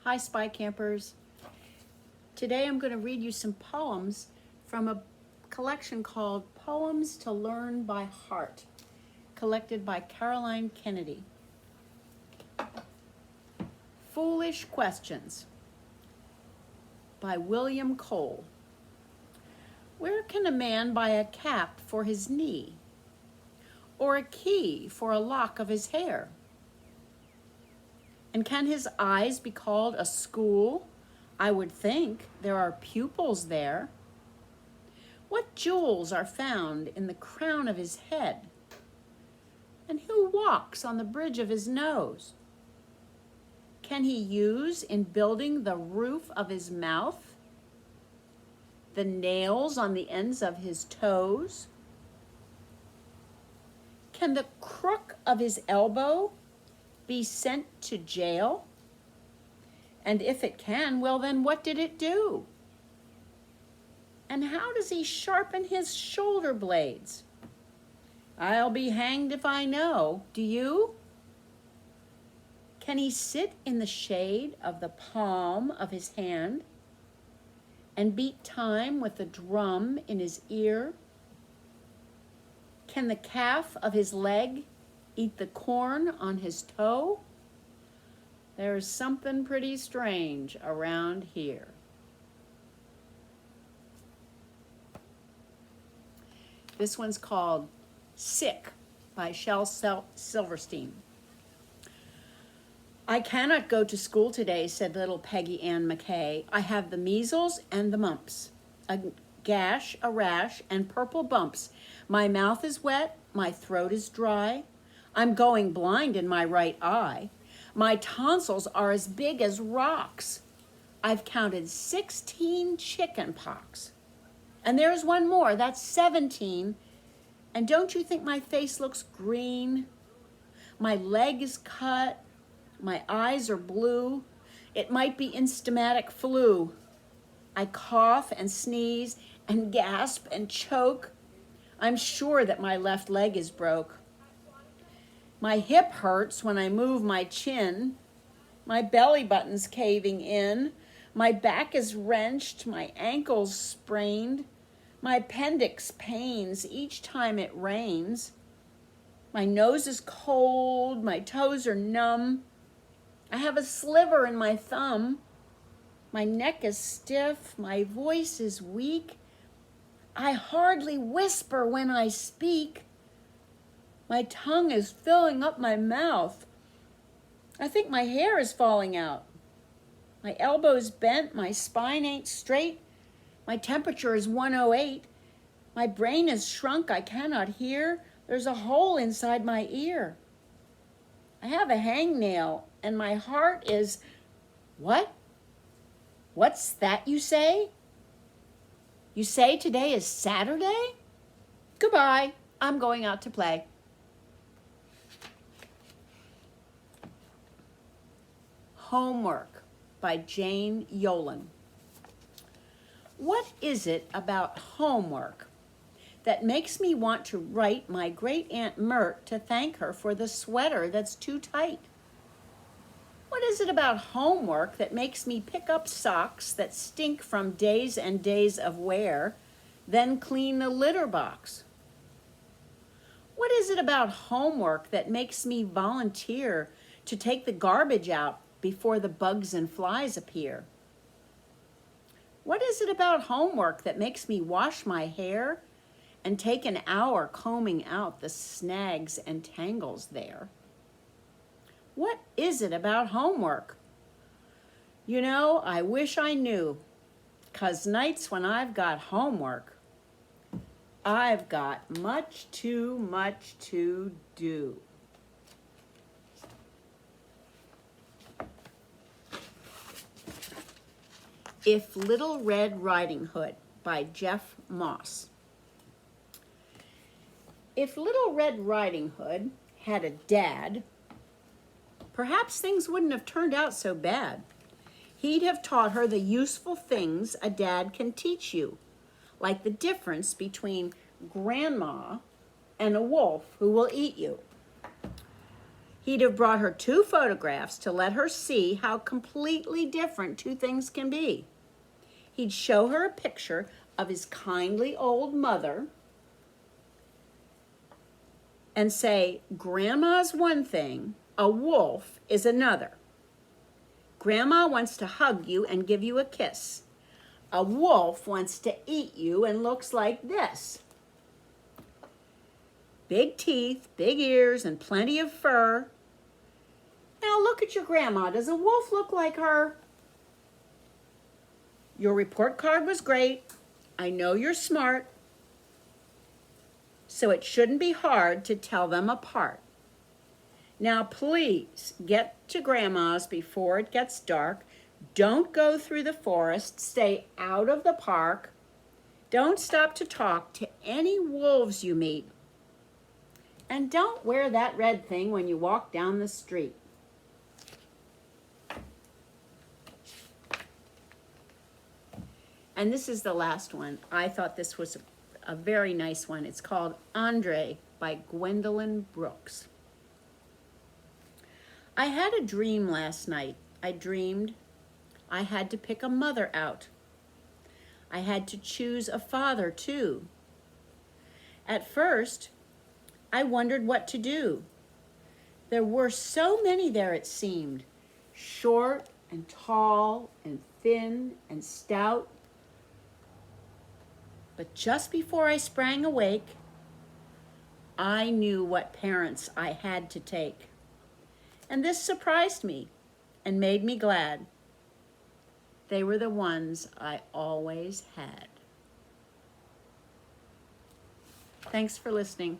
Hi, Spy Campers. Today I'm going to read you some poems from a collection called Poems to Learn by Heart, collected by Caroline Kennedy. Foolish Questions by William Cole. Where can a man buy a cap for his knee, or a key for a lock of his hair? And can his eyes be called a school? I would think there are pupils there. What jewels are found in the crown of his head? And who walks on the bridge of his nose? Can he use in building the roof of his mouth? The nails on the ends of his toes? Can the crook of his elbow be sent to jail? And if it can, well then what did it do? And how does he sharpen his shoulder blades? I'll be hanged if I know. Do you? Can he sit in the shade of the palm of his hand and beat time with the drum in his ear? Can the calf of his leg eat the corn on his toe? There's something pretty strange around here. This one's called Sick by Shel Silverstein. I cannot go to school today, said little Peggy Ann McKay. I have the measles and the mumps, a gash, a rash, and purple bumps. My mouth is wet, my throat is dry. I'm going blind in my right eye. My tonsils are as big as rocks. I've counted 16 chicken pox. And there's one more, that's 17. And don't you think my face looks green? My leg is cut. My eyes are blue. It might be instamatic flu. I cough and sneeze and gasp and choke. I'm sure that my left leg is broke. My hip hurts when I move my chin. My belly button's caving in. My back is wrenched. My ankle's sprained. My appendix pains each time it rains. My nose is cold. My toes are numb. I have a sliver in my thumb. My neck is stiff. My voice is weak. I hardly whisper when I speak. My tongue is filling up my mouth. I think my hair is falling out. My elbow's bent. My spine ain't straight. My temperature is 108. My brain is shrunk. I cannot hear. There's a hole inside my ear. I have a hangnail, and my heart is... What? What's that you say? You say today is Saturday? Goodbye. I'm going out to play. Homework by Jane Yolen. What is it about homework that makes me want to write my great Aunt Mert to thank her for the sweater that's too tight? What is it about homework that makes me pick up socks that stink from days and days of wear, then clean the litter box? What is it about homework that makes me volunteer to take the garbage out before the bugs and flies appear? What is it about homework that makes me wash my hair and take an hour combing out the snags and tangles there? What is it about homework? You know, I wish I knew, 'cause nights when I've got homework, I've got much to do. If Little Red Riding Hood by Jeff Moss. If Little Red Riding Hood had a dad, perhaps things wouldn't have turned out so bad. He'd have taught her the useful things a dad can teach you, like the difference between grandma and a wolf who will eat you. He'd have brought her 2 photographs to let her see how completely different 2 things can be. He'd show her a picture of his kindly old mother and say, Grandma's one thing, a wolf is another. Grandma wants to hug you and give you a kiss. A wolf wants to eat you and looks like this. Big teeth, big ears, and plenty of fur. Now look at your grandma. Does a wolf look like her? Your report card was great. I know you're smart. So it shouldn't be hard to tell them apart. Now please get to Grandma's before it gets dark. Don't go through the forest. Stay out of the park. Don't stop to talk to any wolves you meet. And don't wear that red thing when you walk down the street. And this is the last one. I thought this was a very nice one. It's called Andre by Gwendolyn Brooks. I had a dream last night. I dreamed I had to pick a mother out. I had to choose a father too. At first, I wondered what to do. There were so many there, it seemed. Short and tall and thin and stout. But just before I sprang awake, I knew what parents I had to take. And this surprised me and made me glad. They were the ones I always had. Thanks for listening.